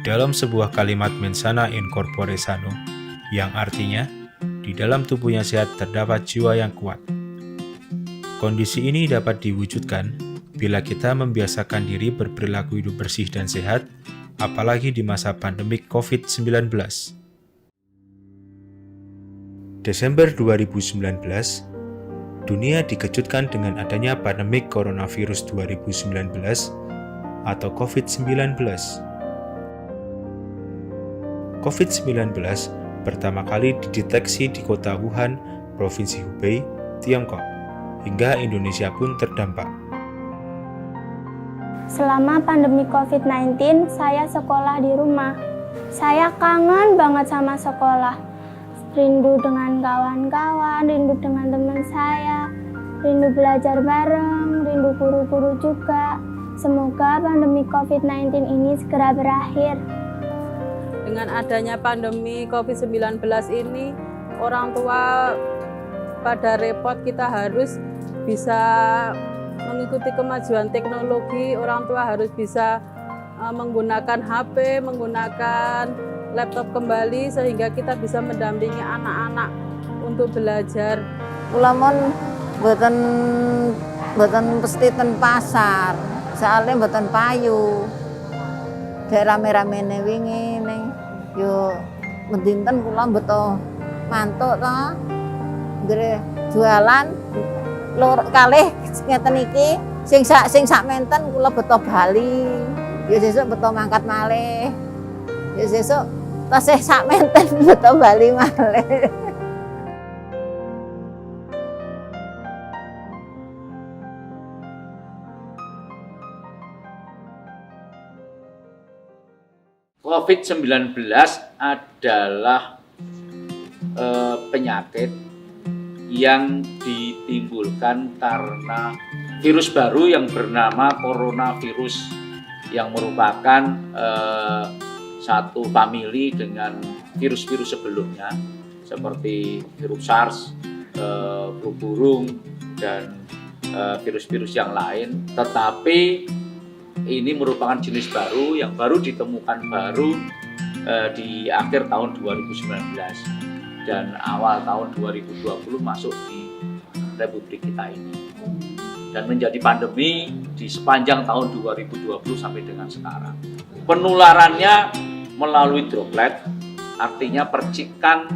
dalam sebuah kalimat mensana in corpore sano, yang artinya, di dalam tubuh yang sehat terdapat jiwa yang kuat. Kondisi ini dapat diwujudkan bila kita membiasakan diri berperilaku hidup bersih dan sehat, apalagi di masa pandemik COVID-19. Desember 2019, dunia dikejutkan dengan adanya pandemik coronavirus 2019 atau COVID-19. COVID-19 pertama kali dideteksi di kota Wuhan, Provinsi Hubei, Tiongkok, hingga Indonesia pun terdampak. Selama pandemi COVID-19, saya sekolah di rumah. Saya kangen banget sama sekolah. Rindu dengan kawan-kawan, rindu dengan teman saya, rindu belajar bareng, rindu guru-guru juga. Semoga pandemi COVID-19 ini segera berakhir. Dengan adanya pandemi COVID-19 ini, orang tua pada repot, kita harus bisa mengikuti kemajuan teknologi. Orang tua harus bisa menggunakan HP, menggunakan laptop kembali, sehingga kita bisa mendampingi anak-anak untuk belajar. Ulamun boten pasti ten pasar, soalnya boten payu. Dek rame-ramene wingi ning yo mendinten kula beto mantuk to. Nggih jualan lur kalih ngeten iki sing sak menten kula beto bali. Ya sesuk beto mangkat malih. Ya sesuk tasih sak menten beto bali malih. COVID-19 adalah penyakit yang ditimbulkan karena virus baru yang bernama coronavirus, yang merupakan satu famili dengan virus-virus sebelumnya seperti virus SARS, flu burung, dan virus-virus yang lain. Tetapi ini merupakan jenis baru yang baru ditemukan di akhir tahun 2019 dan awal tahun 2020 masuk di Republik kita ini dan menjadi pandemi di sepanjang tahun 2020 sampai dengan sekarang. Penularannya melalui droplet, artinya percikan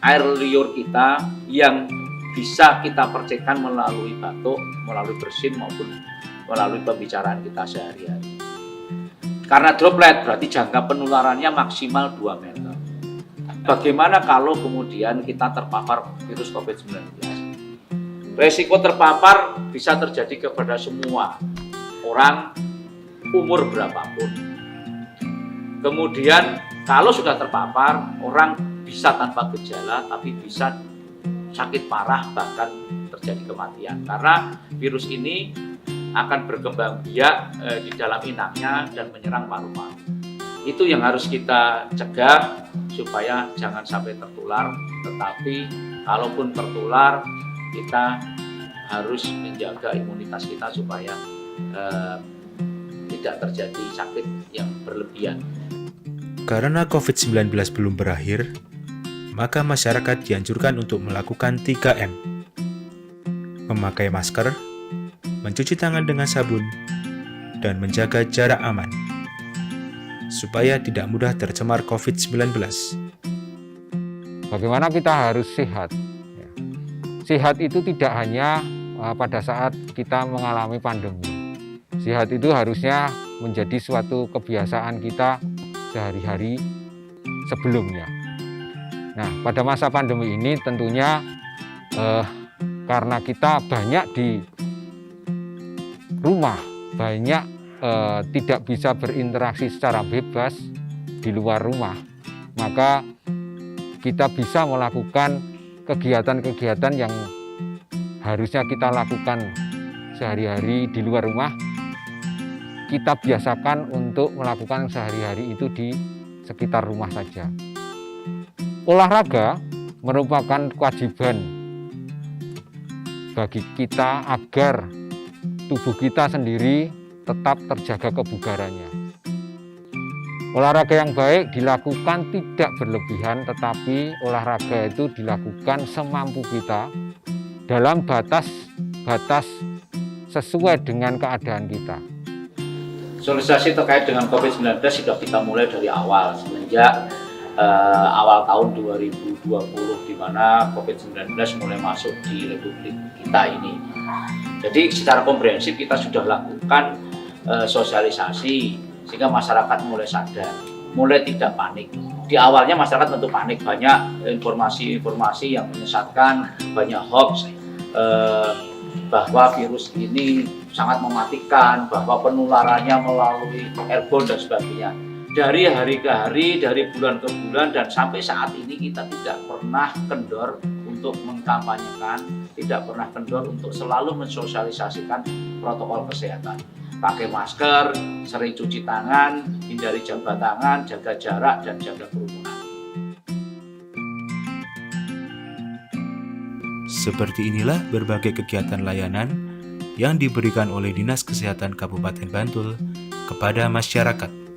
air liur kita yang bisa kita percikan melalui batuk, melalui bersin maupun melalui pembicaraan kita sehari-hari. Karena droplet berarti jangka penularannya maksimal 2 meter. Bagaimana kalau kemudian kita terpapar virus COVID-19? Resiko terpapar bisa terjadi kepada semua orang, umur berapapun. Kemudian kalau sudah terpapar, orang bisa tanpa gejala tapi bisa sakit parah, bahkan terjadi kematian. Karena virus ini akan berkembang biak di dalam inangnya dan menyerang paru-paru. Itu yang harus kita cegah supaya jangan sampai tertular. Tetapi kalaupun tertular, kita harus menjaga imunitas kita supaya tidak terjadi sakit yang berlebihan. Karena COVID-19 belum berakhir, maka masyarakat dianjurkan untuk melakukan 3M. Memakai masker, mencuci tangan dengan sabun, dan menjaga jarak aman, supaya tidak mudah tercemar COVID-19. Bagaimana kita harus sehat? Sehat itu tidak hanya pada saat kita mengalami pandemi. Sehat itu harusnya menjadi suatu kebiasaan kita sehari-hari sebelumnya. Nah, pada masa pandemi ini tentunya karena kita banyak di rumah, banyak tidak bisa berinteraksi secara bebas di luar rumah, maka kita bisa melakukan kegiatan-kegiatan yang harusnya kita lakukan sehari-hari di luar rumah. Kita biasakan untuk melakukan sehari-hari itu di sekitar rumah saja. Olahraga merupakan kewajiban bagi kita agar tubuh kita sendiri tetap terjaga kebugarannya. Olahraga yang baik dilakukan tidak berlebihan, tetapi olahraga itu dilakukan semampu kita dalam batas sesuai dengan keadaan kita. Sosialisasi terkait dengan COVID-19 sudah kita mulai dari awal, semenjak awal tahun 2020, di mana COVID-19 mulai masuk di Republik kita ini. Jadi secara komprehensif kita sudah lakukan sosialisasi, sehingga masyarakat mulai sadar, mulai tidak panik. Di awalnya masyarakat tentu panik, banyak informasi-informasi yang menyesatkan, banyak hoax, bahwa virus ini sangat mematikan, bahwa penularannya melalui airborne dan sebagainya. Dari hari ke hari, dari bulan ke bulan, dan sampai saat ini kita tidak pernah kendor untuk mengkampanyekan, tidak pernah kendor untuk selalu mensosialisasikan protokol kesehatan. Pakai masker, sering cuci tangan, hindari jabat tangan, jaga jarak, dan jaga kerumunan. Seperti inilah berbagai kegiatan layanan yang diberikan oleh Dinas Kesehatan Kabupaten Bantul kepada masyarakat.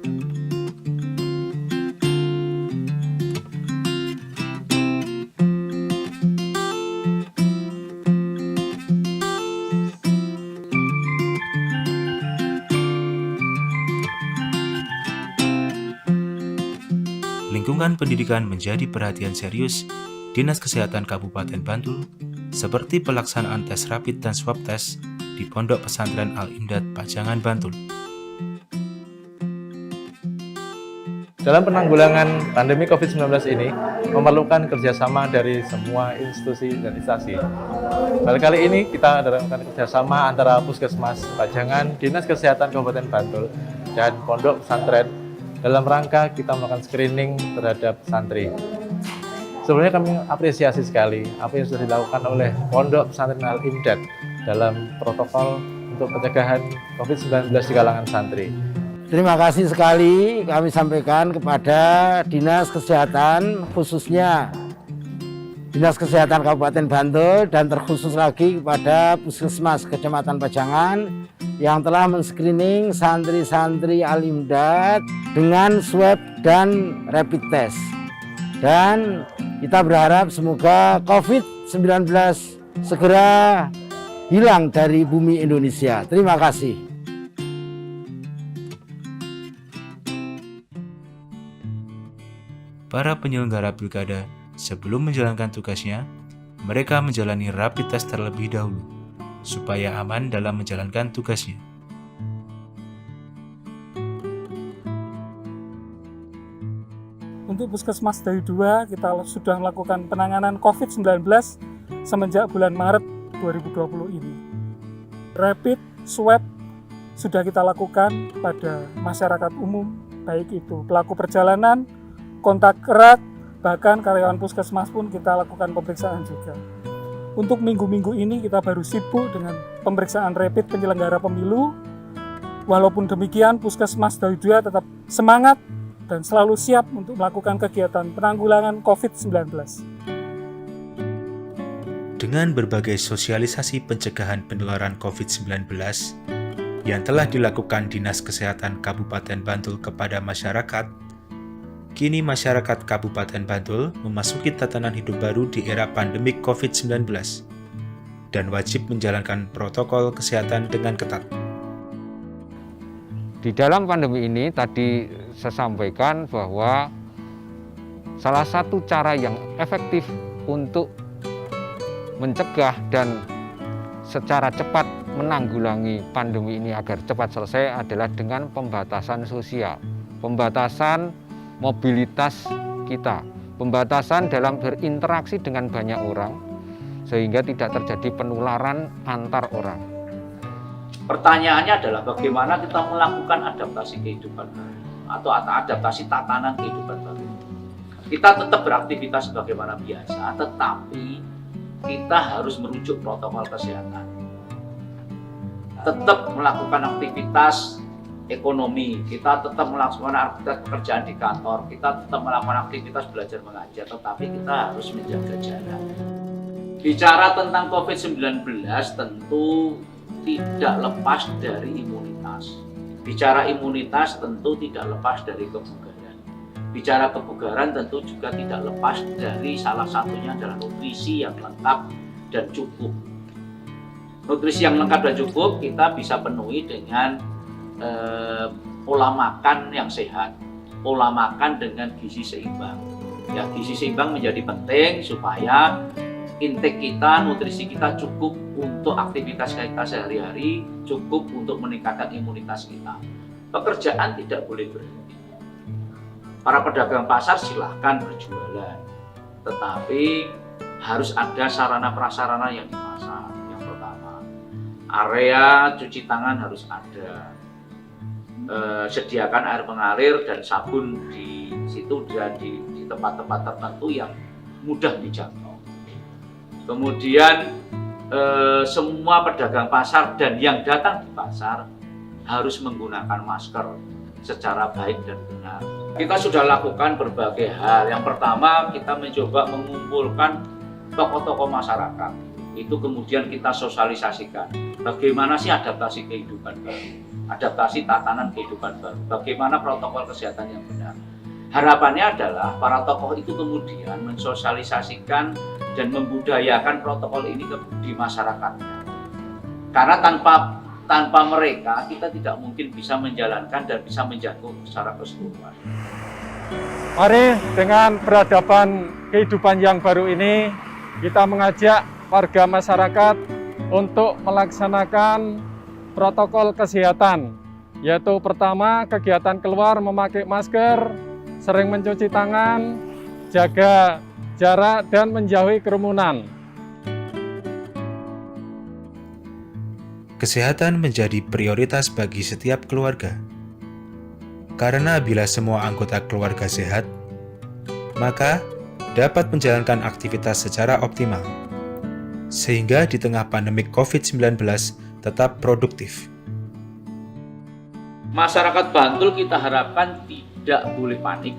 Lingkungan pendidikan menjadi perhatian serius Dinas Kesehatan Kabupaten Bantul, seperti pelaksanaan tes rapid dan swab test di Pondok Pesantren Al-Imdad Pajangan, Bantul. Dalam penanggulangan pandemi COVID-19 ini memerlukan kerjasama dari semua institusi dan instansi. Kali ini kita adakan kerjasama antara Puskesmas Pajangan, Dinas Kesehatan Kabupaten Bantul, dan Pondok Pesantren dalam rangka kita melakukan screening terhadap santri. Sebenarnya kami apresiasi sekali apa yang sudah dilakukan oleh Pondok Pesantren Al-Imdad dalam protokol untuk pencegahan COVID-19 di kalangan santri. Terima kasih sekali kami sampaikan kepada Dinas Kesehatan, khususnya Dinas Kesehatan Kabupaten Bantul, dan terkhusus lagi kepada Puskesmas Kecamatan Pajangan yang telah men-screening santri-santri Al-Imdad dengan swab dan rapid test. Dan kita berharap semoga COVID-19 segera hilang dari bumi Indonesia. Terima kasih. Para penyelenggara pilkada sebelum menjalankan tugasnya, mereka menjalani rapid test terlebih dahulu, supaya aman dalam menjalankan tugasnya. Untuk Puskesmas Dayu 2, kita sudah melakukan penanganan COVID-19 semenjak bulan Maret 2020 ini. Rapid swab sudah kita lakukan pada masyarakat umum, baik itu pelaku perjalanan, kontak erat, bahkan karyawan puskesmas pun kita lakukan pemeriksaan juga. Untuk minggu-minggu ini kita baru sibuk dengan pemeriksaan rapid penyelenggara pemilu. Walaupun demikian, Puskesmas Dayu 2 tetap semangat dan selalu siap untuk melakukan kegiatan penanggulangan COVID-19. Dengan berbagai sosialisasi pencegahan penularan COVID-19 yang telah dilakukan Dinas Kesehatan Kabupaten Bantul kepada masyarakat, kini masyarakat Kabupaten Bantul memasuki tatanan hidup baru di era pandemik COVID-19 dan wajib menjalankan protokol kesehatan dengan ketat. Di dalam pandemi ini tadi saya sampaikan bahwa salah satu cara yang efektif untuk mencegah dan secara cepat menanggulangi pandemi ini agar cepat selesai adalah dengan pembatasan sosial, pembatasan mobilitas kita, pembatasan dalam berinteraksi dengan banyak orang sehingga tidak terjadi penularan antar orang. Pertanyaannya adalah bagaimana kita melakukan adaptasi kehidupan baru atau adaptasi tatanan kehidupan baru. Kita tetap beraktivitas sebagaimana biasa, tetapi kita harus merujuk protokol kesehatan. Tetap melakukan aktivitas ekonomi, kita tetap melakukan aktivitas pekerjaan di kantor, kita tetap melakukan aktivitas belajar mengajar, tetapi kita harus menjaga jarak. Bicara tentang COVID-19 tentu tidak lepas dari imunitas. Bicara imunitas tentu tidak lepas dari kebugaran. Bicara kebugaran tentu juga tidak lepas dari salah satunya adalah nutrisi yang lengkap dan cukup. Nutrisi yang lengkap dan cukup kita bisa penuhi dengan pola makan yang sehat, pola makan dengan gizi seimbang. Ya, gizi seimbang menjadi penting supaya intake kita, nutrisi kita cukup untuk aktivitas kita sehari-hari, cukup untuk meningkatkan imunitas kita. Pekerjaan tidak boleh berhenti. Para pedagang pasar silahkan berjualan, tetapi harus ada sarana prasarana yang dipasar. Yang pertama, area cuci tangan harus ada. Sediakan air mengalir dan sabun di situ dan di tempat-tempat tertentu yang mudah dijangkau. Kemudian semua pedagang pasar dan yang datang di pasar harus menggunakan masker secara baik dan benar. Kita sudah lakukan berbagai hal. Yang pertama, kita mencoba mengumpulkan tokoh-tokoh masyarakat. Itu kemudian kita sosialisasikan. Bagaimana sih adaptasi kehidupan baru, adaptasi tatanan kehidupan baru, bagaimana protokol kesehatan yang benar. Harapannya adalah para tokoh itu kemudian mensosialisasikan dan membudayakan protokol ini di masyarakatnya. Karena tanpa mereka kita tidak mungkin bisa menjalankan dan bisa menjangkau secara keseluruhan. Mari dengan peradaban kehidupan yang baru ini kita mengajak warga masyarakat untuk melaksanakan protokol kesehatan, yaitu pertama kegiatan keluar memakai masker, sering mencuci tangan, jaga jarak dan menjauhi kerumunan. Kesehatan menjadi prioritas bagi setiap keluarga. Karena bila semua anggota keluarga sehat, maka dapat menjalankan aktivitas secara optimal, sehingga di tengah pandemik COVID-19 tetap produktif. Masyarakat Bantul kita harapkan tidak boleh panik.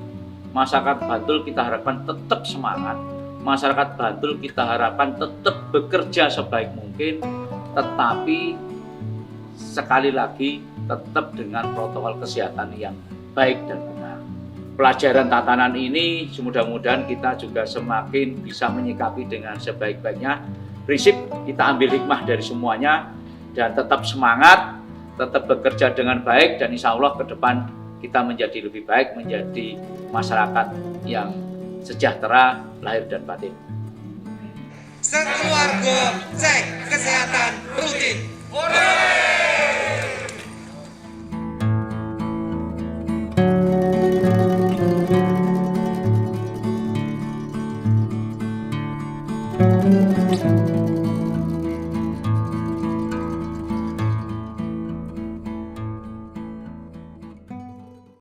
Masyarakat Bantul kita harapkan tetap semangat. Masyarakat Bantul kita harapkan tetap bekerja sebaik mungkin, tetapi sekali lagi tetap dengan protokol kesehatan yang baik dan benar. Pelajaran tatanan ini mudah-mudahan kita juga semakin bisa menyikapi dengan sebaik-baiknya. Prinsip kita ambil hikmah dari semuanya dan tetap semangat, tetap bekerja dengan baik, dan insya Allah ke depan kita menjadi lebih baik, menjadi masyarakat yang sejahtera lahir dan batin. Sekeluarga cek kesehatan rutin. Hooray!